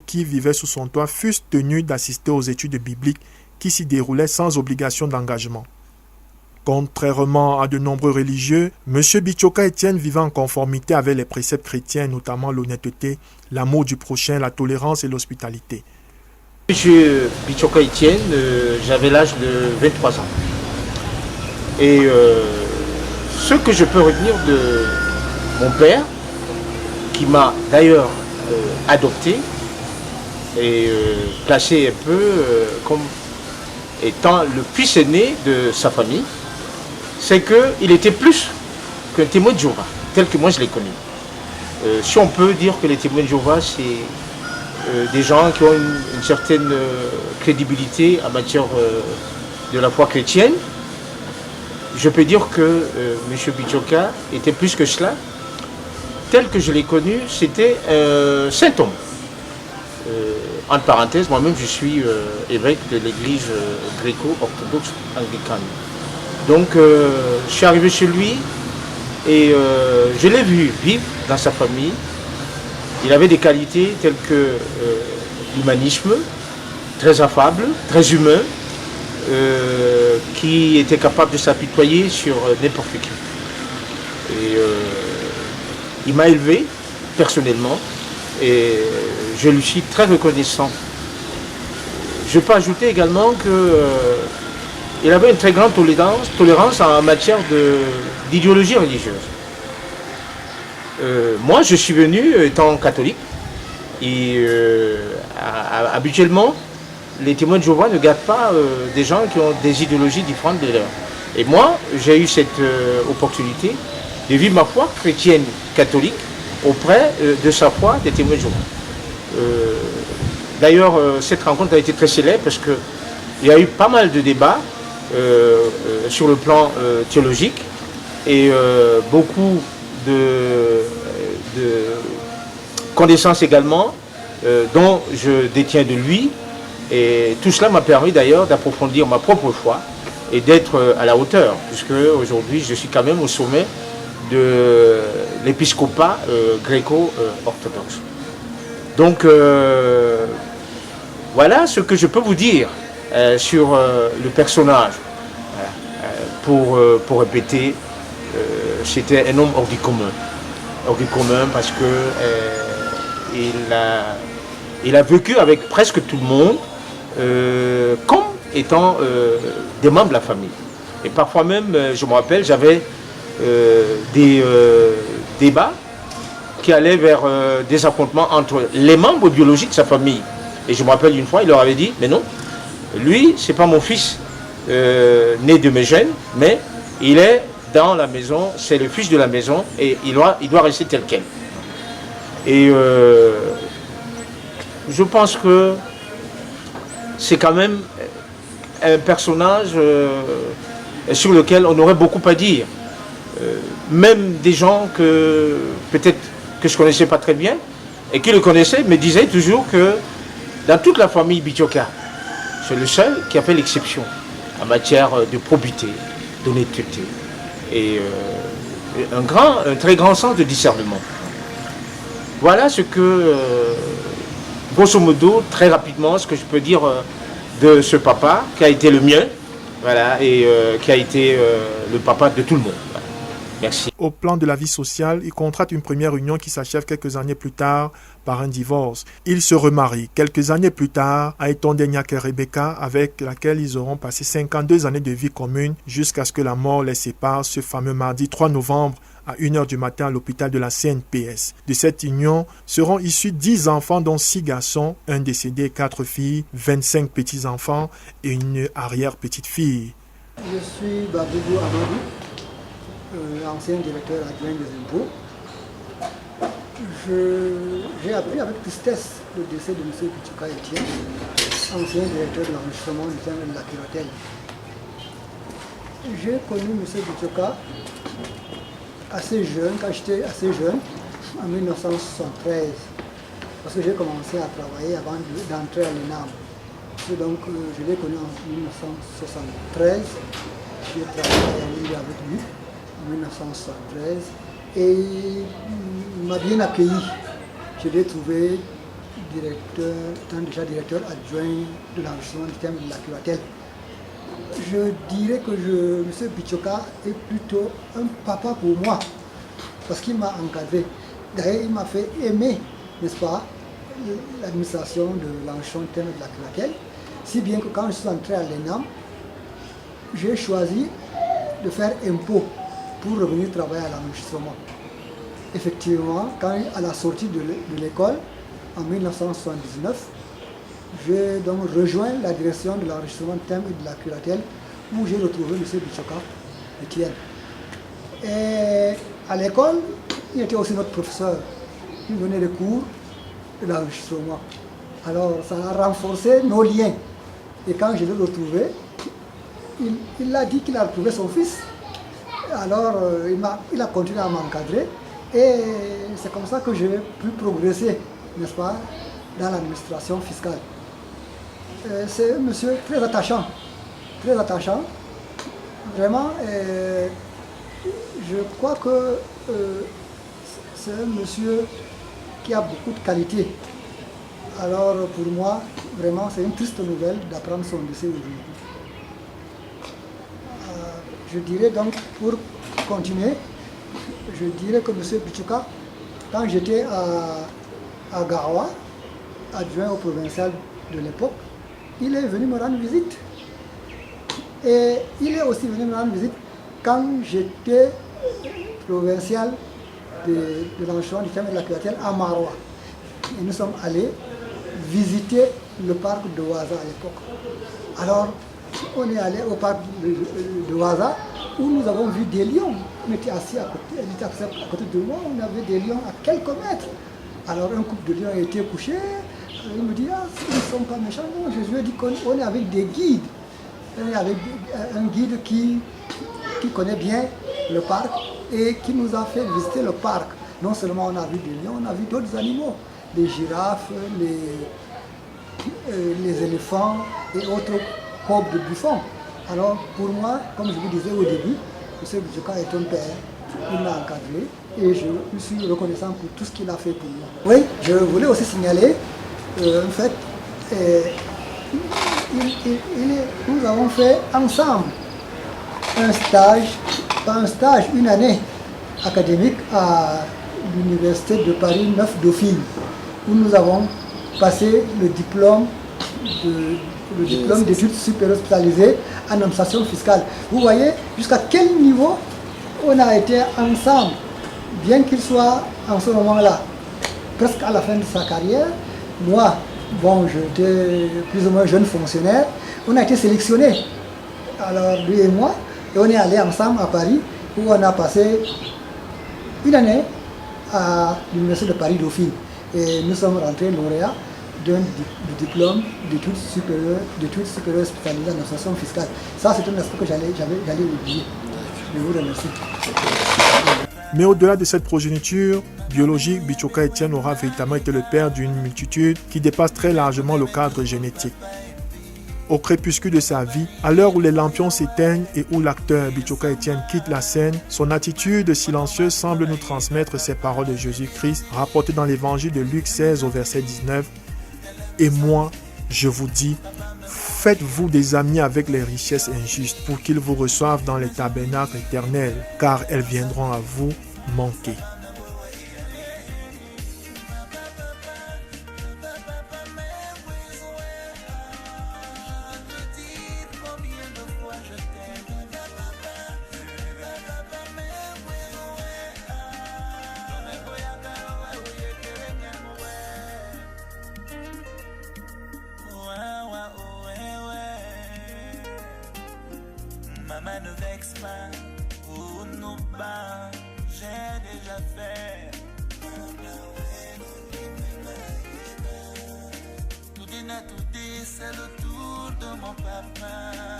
qui vivaient sous son toit fussent tenus d'assister aux études bibliques qui s'y déroulaient sans obligation d'engagement. Contrairement à de nombreux religieux, M. Bichoka Etienne vivait en conformité avec les préceptes chrétiens, notamment l'honnêteté, l'amour du prochain, la tolérance et l'hospitalité. M. Bichoka Etienne, j'avais l'âge de 23 ans. Et ce que je peux retenir de mon père, qui m'a d'ailleurs adopté et placé un peu comme étant le fils aîné de sa famille, c'est qu'il était plus qu'un témoin de Jéhovah, tel que moi je l'ai connu. Si on peut dire que les témoins de Jéhovah, c'est des gens qui ont une certaine crédibilité en matière de la foi chrétienne, je peux dire que M. Bichoka était plus que cela. Tel que je l'ai connu, c'était saint homme. Entre parenthèses, moi-même je suis évêque de l'église gréco-orthodoxe anglicane. Donc je suis arrivé chez lui et je l'ai vu vivre dans sa famille. Il avait des qualités telles que l'humanisme, très affable, très humain, qui était capable de s'apitoyer sur n'importe qui. Et il m'a élevé personnellement et je lui suis très reconnaissant. Je peux ajouter également qu'il avait une très grande tolérance en matière d'idéologie religieuse. Moi, je suis venu étant catholique et habituellement, les témoins de Jéhovah ne gardent pas des gens qui ont des idéologies différentes de leurs. Et moi, j'ai eu cette opportunité de vivre ma foi chrétienne catholique auprès de sa foi des témoins de Jéhovah. D'ailleurs, cette rencontre a été très célèbre parce qu'il y a eu pas mal de débats sur le plan théologique et beaucoup de connaissances également dont je détiens de lui. Et tout cela m'a permis d'ailleurs d'approfondir ma propre foi et d'être à la hauteur, puisque aujourd'hui je suis quand même au sommet de l'épiscopat gréco-orthodoxe. Donc voilà ce que je peux vous dire sur le personnage. Pour répéter, c'était un homme hors du commun. Hors du commun parce que il a vécu avec presque tout le monde comme étant des membres de la famille. Et parfois même, je me rappelle, j'avais des débats qui allaient vers des affrontements entre les membres biologiques de sa famille. Et je me rappelle une fois, il leur avait dit, mais non, lui, c'est pas mon fils né de mes gènes, mais il est dans la maison, c'est le fils de la maison, et il doit rester tel quel. Et je pense que c'est quand même un personnage sur lequel on aurait beaucoup à dire. Même des gens que peut-être que je ne connaissais pas très bien et qui le connaissaient me disaient toujours que dans toute la famille Bichoka, c'est le seul qui a fait l'exception en matière de probité, d'honnêteté et un très grand sens de discernement. Voilà ce que, grosso modo, très rapidement, ce que je peux dire de ce papa qui a été le mien, voilà, et qui a été le papa de tout le monde. Voilà. Merci. Au plan de la vie sociale, il contracte une première union qui s'achève quelques années plus tard par un divorce. Il se remarie quelques années plus tard à Etondeniak et Rebecca, avec laquelle ils auront passé 52 années de vie commune jusqu'à ce que la mort les sépare ce fameux mardi 3 novembre à 1h du matin à l'hôpital de la CNPS. De cette union seront issus 10 enfants dont 6 garçons, un décédé, 4 filles, 25 petits-enfants et une arrière-petite-fille. Je suis Babibou Amadou, ancien directeur adjoint des impôts. J'ai appris avec tristesse le décès de M. Bichoka Etienne, ancien directeur de l'enregistrement du sein de la Curatelle. J'ai connu M. Bichoka assez jeune, quand j'étais assez jeune, en 1973, parce que j'ai commencé à travailler avant d'entrer à l'ENAM. Donc je l'ai connu en 1973, j'ai travaillé avec lui en 1973 et il m'a bien accueilli. Je l'ai trouvé déjà directeur adjoint de l'enregistrement du thème de la curatelle. Je dirais que M. Bichoka est plutôt un papa pour moi, parce qu'il m'a encadré. D'ailleurs, il m'a fait aimer, n'est-ce pas, l'administration de l'enregistrement du thème de la curatelle, si bien que quand je suis entré à l'ENAM, j'ai choisi de faire impôt pour revenir travailler à l'enregistrement. Effectivement, à la sortie de l'école, en 1979, j'ai donc rejoint la direction de l'enregistrement de thème et de la curatelle, où j'ai retrouvé M. Bichoka Etienne. Et à l'école, il était aussi notre professeur. Il donnait des cours de l'enregistrement. Alors, ça a renforcé nos liens. Et quand je l'ai retrouvé, il a dit qu'il a retrouvé son fils. Alors, il a continué à m'encadrer. Et c'est comme ça que j'ai pu progresser, n'est-ce pas, dans l'administration fiscale. C'est un monsieur très attachant. Vraiment, je crois que c'est un monsieur qui a beaucoup de qualités. Alors pour moi, vraiment, c'est une triste nouvelle d'apprendre son décès aujourd'hui. Je dirais donc, pour continuer, je dirais que M. Bichoka, quand j'étais à Garoua, adjoint au provincial de l'époque, il est venu me rendre visite. Et il est aussi venu me rendre visite quand j'étais provincial de l'enregistrement du thème de la curatelle à Maroua. Et nous sommes allés visiter le parc de Ouaza à l'époque. Alors, on est allé au parc de Ouaza où nous avons vu des lions. On était assis à côté de moi, on avait des lions à quelques mètres. Alors un couple de lions a été couché. Il me dit, ils ne sont pas méchants. Non, je lui ai dit qu'on est avec des guides. On est avec un guide qui connaît bien le parc et qui nous a fait visiter le parc. Non seulement on a vu des lions, on a vu d'autres animaux. Les girafes, les éléphants et autres corbes de buffons. Alors pour moi, comme je vous disais au début, M. Bichoka est un père. Il m'a encadré et je suis reconnaissant pour tout ce qu'il a fait pour moi. Oui, je voulais aussi signaler, en fait, nous avons fait ensemble un stage, une année académique à l'université de Paris 9 Dauphine, où nous avons passé le diplôme d'études supérieures spécialisées en administration fiscale. Vous voyez jusqu'à quel niveau on a été ensemble, bien qu'il soit en ce moment-là, presque à la fin de sa carrière. Moi, bon, j'étais plus ou moins jeune fonctionnaire, on a été sélectionnés, alors lui et moi, et on est allés ensemble à Paris, où on a passé une année à l'université de Paris Dauphine. Et nous sommes rentrés lauréats du diplôme d'études supérieures spécialisées en administration fiscale. Ça, c'est un aspect que j'allais oublier. Je vous remercie. Mais au-delà de cette progéniture biologique, Bichoka Etienne aura véritablement été le père d'une multitude qui dépasse très largement le cadre génétique. Au crépuscule de sa vie, à l'heure où les lampions s'éteignent et où l'acteur Bichoka Etienne quitte la scène, son attitude silencieuse semble nous transmettre ces paroles de Jésus-Christ rapportées dans l'évangile de Luc 16 au verset 19. « Et moi, je vous dis, faites-vous des amis avec les richesses injustes pour qu'ils vous reçoivent dans les tabernacles éternels, car elles viendront à vous manquer. » Maman ne vexe pas, ou non pas, j'ai déjà fait. Tout dit, c'est le tour de mon papa.